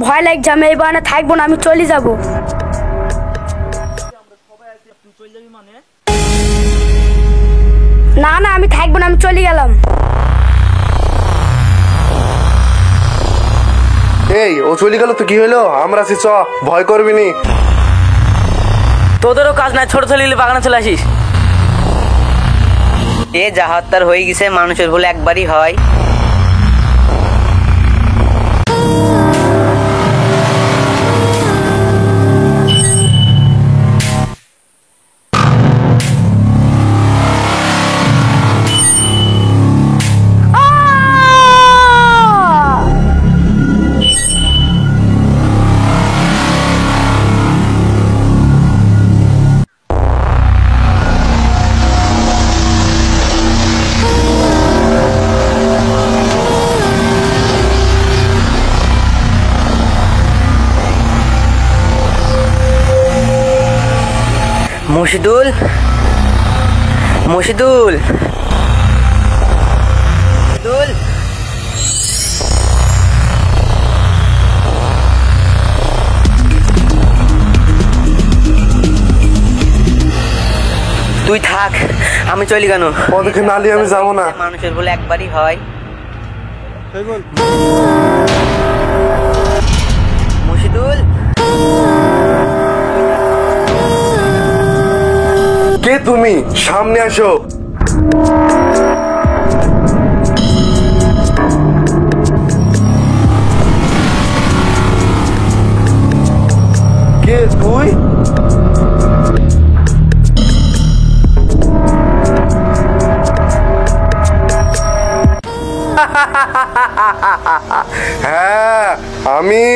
ভয় লাগছে, আমি এই বাগানে থাকবো না, আমি চলে যাব। না না, আমি থাকবো না, আমি চলে গেলাম। এই ও চলে গেল তো কি হলো, আমরা আছি, চ, ভয় করবি নি। তোদেরও কাজ নাই, ছোট ছেলে বাগানে চলে আসিস। এ যা হত্যার হয়ে গেছে, মানুষের ভুল একবারই হয়। মশিদুল, মশিদুল, মশিদুল, তুই থাক, আমি চলি কেন? ওদেরকে নালি আমি যাবো না। মানুষের ভুল একবারই হয়। মশিদুল, কে তুমি? সামনে আসো। কে তুই? হ্যাঁ আমি।